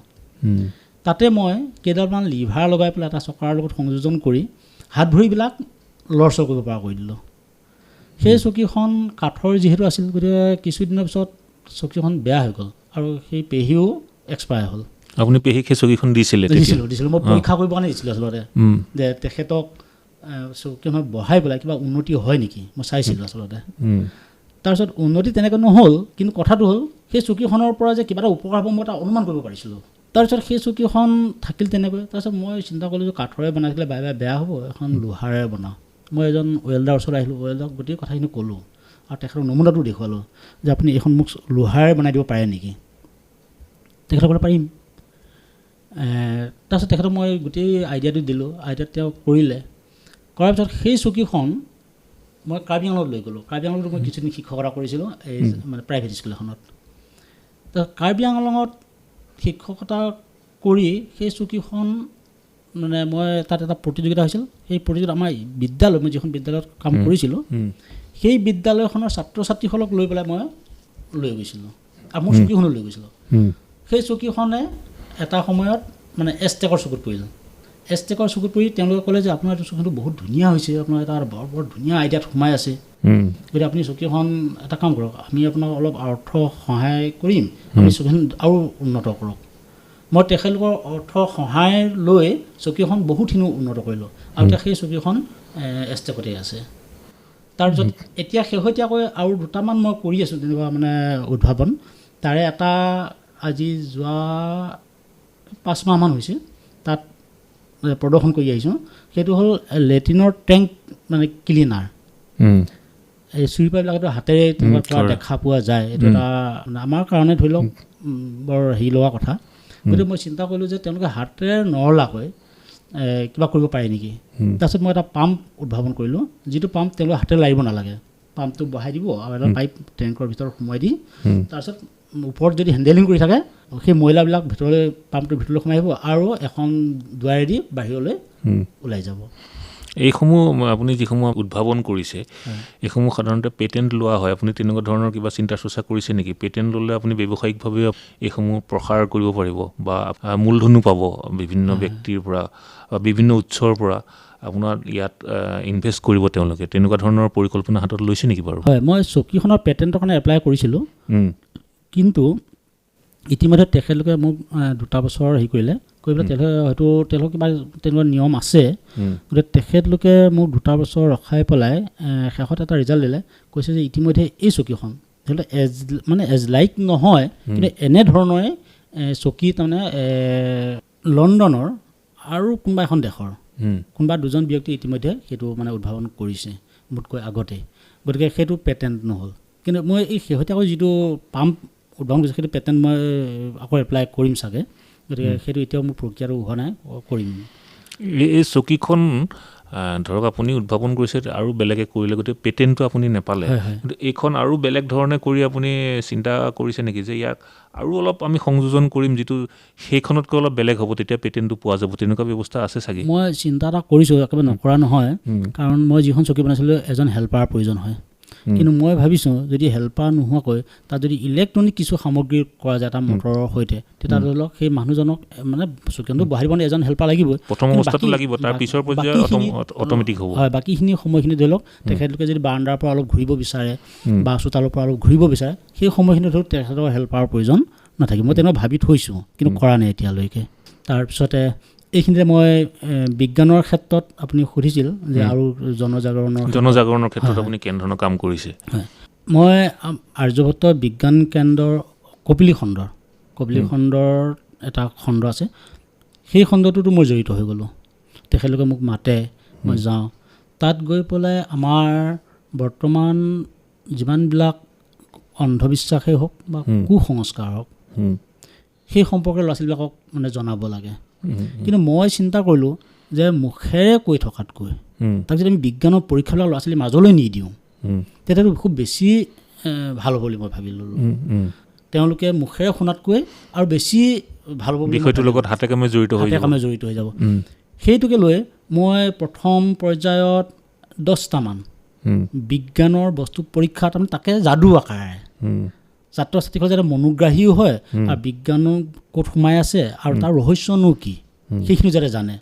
তাতে মই কেইডালমান লিভাৰ লগাই পেলাই এটা চকাৰ লগত সংযোজন কৰি হাত ভৰিবিলাক লৰচৰ কৰিব পৰা কৰি দিলোঁ। সেই চকীখন কাঠৰ যিহেতু আছিল, গতিকে কিছুদিনৰ পিছত চকীখন বেয়া হৈ গ'ল আৰু সেই পেহীও এক্সপায়াৰ হ'ল। আপুনি পেহীক সেই চকীখন দিছিলে? দিছিলোঁ। মই পৰীক্ষা কৰিবৰ কাৰণে দিছিলোঁ আচলতে, যে তেখেতক চকীখন বহাই পেলাই কিবা উন্নতি হয় নেকি, মই চাইছিলোঁ আচলতে। তাৰপিছত উন্নতি তেনেকৈ নহ'ল, কিন্তু কথাটো হ'ল সেই চকীখনৰ পৰা যে কিবা এটা উপকাৰ হ'ব মই এটা অনুমান কৰিব পাৰিছিলোঁ। তাৰপিছত সেই চকীখন থাকিল তেনেকৈ। তাৰপিছত মই চিন্তা কৰিলোঁ যে কাঠৰে বনাইছিলে বাৰে বাৰে বেয়া হ'ব, এখন লোহাৰে বনাওঁ। মই এজন ৱেল্ডাৰ ওচৰত আহিলোঁ, ৱেল্ডাৰক গোটেই কথাখিনি ক'লোঁ আৰু তেখেতক নমুনাটো দেখুৱালোঁ যে আপুনি এইখন মোক লোহাৰে বনাই দিব পাৰে নেকি। তেখেতক ক'লে পাৰিম। তাৰপিছত তেখেতক মই গোটেই আইডিয়াটো দিলোঁ, আইডিয়াত তেওঁ কৰিলে। কৰাৰ পিছত সেই চকীখন মই কাৰ্বি আংলঙত লৈ গ'লোঁ। কাৰ্বি আংলঙত মই কিছুদিন শিক্ষকতা কৰিছিলোঁ, এই মানে প্ৰাইভেট স্কুল এখনত। তো কাৰ্বি আংলঙত শিক্ষকতা কৰি সেই চকীখন মানে মই তাত এটা প্ৰতিযোগিতা হৈছিল। সেই প্ৰতিযোগিতাত আমাৰ বিদ্যালয়, মই যিখন বিদ্যালয়ত কাম কৰিছিলোঁ, সেই বিদ্যালয়খনৰ ছাত্ৰ ছাত্ৰীসকলক লৈ পেলাই মই লৈ গৈছিলোঁ আৰু মোৰ চকীখনো লৈ গৈছিলোঁ। সেই চকীখনে এটা সময়ত মানে এষ্টেকৰ চকুত পৰিল। এষ্টেকৰ চকুত পৰি তেওঁলোকে ক'লে যে আপোনাৰ এইটো চকীটো বহুত ধুনীয়া হৈছে, আপোনাৰ এটা বৰ ধুনীয়া আইডিয়াত সোমাই আছে, গতিকে আপুনি চকীখন এটা কাম কৰক, আমি আপোনাক অলপ অৰ্থ সহায় কৰিম, আপুনি চকীখন আৰু উন্নত কৰক। মই তেখেতলোকৰ অৰ্থ সহায় লৈ চকীখন বহুতখিনি উন্নত কৰিলোঁ আৰু এতিয়া সেই চকীখন এষ্টেকতে আছে। তাৰপিছত এতিয়া শেহতীয়াকৈ আৰু দুটামান মই কৰি আছোঁ তেনেকুৱা মানে উদ্ভাৱন। তাৰে এটা আজি যোৱা 5 মাহমান হৈছে তাত প্ৰদৰ্শন কৰি আহিছোঁ। সেইটো হ'ল লেট্ৰিনৰ টেংক মানে ক্লিনাৰ। এই চুইপাৰবিলাকতো হাতেৰে তেনেকুৱা দেখা পোৱা যায়, এইটো এটা আমাৰ কাৰণে ধৰি লওক বৰ হেৰি লগা কথা। গতিকে মই চিন্তা কৰিলোঁ যে তেওঁলোকে হাতেৰে নৰলাকৈ কিবা কৰিব পাৰে নেকি। তাৰপিছত মই এটা পাম্প উদ্ভাৱন কৰিলোঁ, যিটো পাম্প তেওঁলোকে হাতেৰে লাৰিব নালাগে, পাম্পটো বহাই দিব আৰু এটা পাইপ টেংকৰ ভিতৰত সোমাই দি তাৰপিছত ওপৰত যদি হেণ্ডেলিং কৰি থাকে সেই মহিলাবিলাক ভিতৰলৈ পাম্পটোৰ ভিতৰলৈ সোমাই আহিব আৰু এখন দুৱাৰেদি বাহিৰলৈ ওলাই যাব। এইসমূহ আপুনি যিসমূহ উদ্ভাৱন কৰিছে এইসমূহ সাধাৰণতে পেটেণ্ট লোৱা হয়, আপুনি তেনেকুৱা ধৰণৰ কিবা চিন্তা চৰ্চা কৰিছে নেকি? পেটেণ্ট ল'লে আপুনি ব্যৱসায়িকভাৱে এইসমূহ প্ৰসাৰ কৰিব পাৰিব বা মূলধনো পাব বিভিন্ন ব্যক্তিৰ পৰা বা বিভিন্ন উৎসৰ পৰা আপোনাৰ ইয়াত ইনভেষ্ট কৰিব তেওঁলোকে, তেনেকুৱা ধৰণৰ পৰিকল্পনা হাতত লৈছে নেকি বাৰু? হয়, মই চকীখনৰ পেটেণ্টৰ কাৰণে এপ্লাই কৰিছিলোঁ, কিন্তু ইতিমধ্যে তেখেতলোকে মোক 2 বছৰ হেৰি কৰিলে, কৰি পেলাই তেওঁলোকৰ কিবা তেনেকুৱা নিয়ম আছে, গতিকে তেখেতলোকে মোক 2 বছৰ ৰখাই পেলাই শেষত এটা ৰিজাল্ট দিলে, কৈছে যে ইতিমধ্যে এই চকীখন ধৰি এজ লাইক নহয়, কিন্তু এনেধৰণৰে চকী তাৰমানে লণ্ডনৰ আৰু কোনোবা এখন দেশৰ কোনোবা 2জন ব্যক্তি ইতিমধ্যে সেইটো মানে উদ্ভাৱন কৰিছে মোতকৈ আগতে, গতিকে সেইটো পেটেণ্ট নহ'ল। কিন্তু মই এই শেহতীয়াকৈ যিটো পাম্প উদ্ভাৱন কৰিছোঁ সেইটো পেটেণ্ট মই আকৌ এপ্লাই কৰিম চাগে, গতিকে সেইটো এতিয়াও মোৰ প্ৰক্ৰিয়াটো হোৱা নাই, কৰিম। এই চকীখন ধৰক আপুনি উদ্ভাৱন কৰিছে আৰু বেলেগে কৰিলে, গতিকে পেটেণ্টটো আপুনি নাপালে, কিন্তু এইখন আৰু বেলেগ ধৰণে কৰি আপুনি চিন্তা কৰিছে নেকি যে ইয়াক আৰু অলপ আমি সংযোজন কৰিম যিটো সেইখনতকৈ অলপ বেলেগ হ'ব, তেতিয়া পেটেণ্টটো পোৱা যাব, তেনেকুৱা ব্যৱস্থা আছে চাগে? মই চিন্তা এটা কৰিছোঁ, একেবাৰে নকৰা নহয়, কাৰণ মই যিখন চকী বনাইছিলোঁ এজন হেল্পাৰৰ প্ৰয়োজন হয়, কিন্তু মই ভাবিছোঁ যদি হেল্পাৰ নোহোৱাকৈ তাত যদি ইলেক্ট্ৰনিক কিছু সামগ্ৰী কৰা যায় তাৰ মটৰৰ সৈতে, তেতিয়া ধৰি লওক সেই মানুহজনক মানে চকীখনটো বহাই দিব এজন হেল্পাৰ লাগিবই, প্ৰথম অৱস্থাটো লাগিব, তাৰ পিছৰ পৰ্যায়ত অট'মেটিক হ'ব। হয়, বাকীখিনি সময়খিনি ধৰি লওক তেখেতলোকে যদি বাৰাণ্ডাৰ পৰা অলপ ঘূৰিব বিচাৰে বা চোতালৰ পৰা অলপ ঘূৰিব বিচাৰে, সেই সময়খিনি ধৰক তেখেতৰ হেল্পাৰৰ প্ৰয়োজন নাথাকিব। মই তেনেকুৱা ভাবি থৈছোঁ, কিন্তু কৰা নাই এতিয়ালৈকে। তাৰপিছতে এইখিনিতে মই বিজ্ঞানৰ ক্ষেত্ৰত আপুনি সুধিছিল যে আৰু জনজাগৰণৰ ক্ষেত্ৰত আপুনি কেনেধৰণৰ কাম কৰিছে? হয়, মই আৰ্যভট্ট বিজ্ঞান কেন্দ্ৰৰ কপিলী খণ্ডৰ এটা খণ্ড আছে, সেই খণ্ডটোতো মই জড়িত হৈ গ'লোঁ। তেখেতলোকে মোক মাতে, মই যাওঁ, তাত গৈ পেলাই আমাৰ বৰ্তমান যিমানবিলাক অন্ধবিশ্বাসেই হওক বা কুসংস্কাৰ হওক সেই সম্পৰ্কে ল'ৰা ছোৱালীবিলাকক মানে জনাব লাগে। কিন্তু মই চিন্তা কৰিলোঁ যে মুখেৰে কৈ থকাতকৈ তাক যদি আমি বিজ্ঞানৰ পৰীক্ষাবিলাক ল'ৰা ছোৱালীৰ মাজলৈ নি দিওঁ তেতিয়াতো খুব বেছি ভাল হ'ব বুলি মই ভাবি ল'লোঁ। তেওঁলোকে মুখেৰে শুনাতকৈ আৰু বেছি ভাল হ'ব, বিষয়টোৰ লগত হাতে কামে জড়িত হৈ যাব। সেইটোকে লৈ মই প্ৰথম পৰ্যায়ত 10টামান বিজ্ঞানৰ বস্তু পৰীক্ষা, তাৰমানে তাকে যাদু আকাৰে ছাত্ৰ ছাত্ৰীসকল যাতে মনোগ্ৰাহীও হয় আৰু বিজ্ঞানো ক'ত সোমাই আছে আৰু তাৰ ৰহস্যনো কি সেইখিনি যাতে জানে,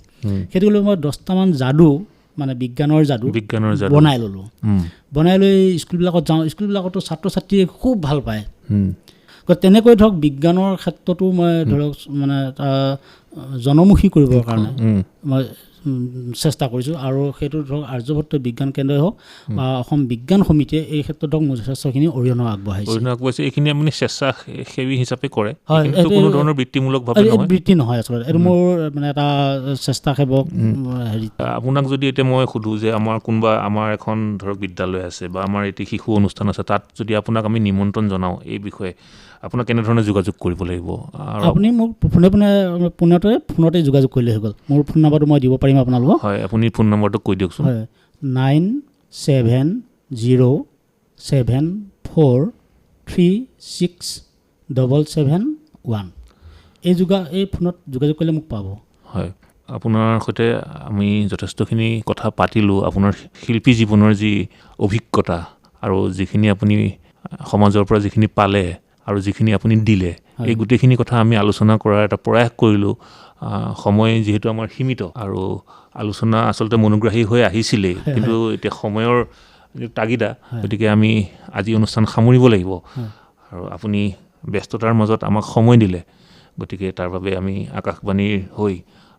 সেইটো লৈ মই 10টামান যাদু মানে বিজ্ঞানৰ যাদু বনাই ল'লোঁ। বনাই লৈ স্কুলবিলাকত যাওঁ, স্কুলবিলাকতো ছাত্ৰ ছাত্ৰীয়ে খুব ভাল পায়। তেনেকৈ ধৰক বিজ্ঞানৰ ক্ষেত্ৰতো মই ধৰক মানে জনমুখী কৰিবৰ কাৰণে মই চেষ্টা কৰিছোঁ, আৰু সেইটো ধৰক আৰ্যভট্ট বিজ্ঞান কেন্দ্ৰই হওক বা অসম বিজ্ঞান সমিতিয়ে এই ক্ষেত্ৰত ধৰক মোৰ যথেষ্টখিনি অৰিহণা আগবঢ়াইছে। এইখিনি আপুনি স্বেচ্ছাসেৱী হিচাপে কৰে? হয়, কোনো ধৰণৰ বৃত্তিমূলকভাৱে নহয়? বৃত্তি নহয় আচলতে, এইটো মোৰ মানে এটা স্বেচ্ছাসেৱক হেৰি। আপোনাক যদি এতিয়া মই সোধোঁ যে আমাৰ এখন ধৰক বিদ্যালয় আছে বা আমাৰ এটি শিশু অনুষ্ঠান আছে, তাত যদি আপোনাক আমি নিমন্ত্ৰণ জনাওঁ এই বিষয়ে, আপোনাক কেনেধৰণে যোগাযোগ কৰিব লাগিব? আপুনি মোক ফোনতে যোগাযোগ কৰিলে হৈ গ'ল। মোৰ ফোন নম্বৰটো মই দিব পাৰিম আপোনালোকক। হয়, আপুনি ফোন নম্বৰটো কৈ দিয়কচোন। হয়, 9707036771। এই ফোনত যোগাযোগ কৰিলে মোক পাব। হয়, আপোনাৰ সৈতে আমি যথেষ্টখিনি কথা পাতিলোঁ। আপোনাৰ শিল্পী জীৱনৰ যি অভিজ্ঞতা আৰু যিখিনি আপুনি সমাজৰ পৰা যিখিনি পালে আৰু যিখিনি আপুনি দিলে, এই গোটেইখিনি কথা আমি আলোচনা কৰাৰ এটা প্ৰয়াস কৰিলোঁ। সময় যিহেতু আমাৰ সীমিত আৰু আলোচনা আচলতে মনোগ্ৰাহী হৈ আহিছিলেই, কিন্তু এতিয়া সময়ৰ তাগিদা, গতিকে আমি আজি অনুষ্ঠান সামৰিব লাগিব। আৰু আপুনি ব্যস্ততাৰ মাজত আমাক সময় দিলে, গতিকে তাৰ বাবে আমি আকাশবাণীৰ হৈ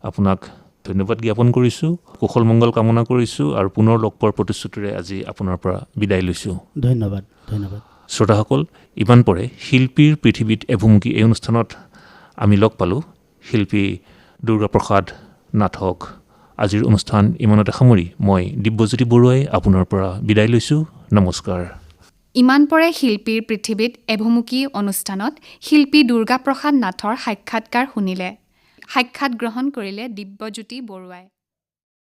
আপোনাক ধন্যবাদ জ্ঞাপন কৰিছোঁ, কুশল মংগল কামনা কৰিছোঁ, আৰু পুনৰ লগ পোৱাৰ প্ৰতিশ্ৰুতিৰে আজি আপোনাৰ পৰা বিদায় লৈছোঁ। ধন্যবাদ। শ্ৰোতাসকল, ইমান পৰে শিল্পীৰ পৃথিৱীত এভুমুকি এই অনুষ্ঠানত আমি লগ পালোঁ শিল্পী দুৰ্গাপ্ৰসাদ নাথক। আজিৰ অনুষ্ঠান ইমানতে সামৰি মই দিব্যজ্যোতি বৰুৱাই আপোনাৰ পৰা বিদায় লৈছোঁ। নমস্কাৰ। ইমান পৰে শিল্পীৰ পৃথিৱীত এভুমুকি অনুষ্ঠানত শিল্পী দুৰ্গাপ্ৰসাদ নাথৰ সাক্ষাৎকাৰ শুনিলে। সাক্ষাৎ গ্ৰহণ কৰিলে দিব্যজ্যোতি বৰুৱাই।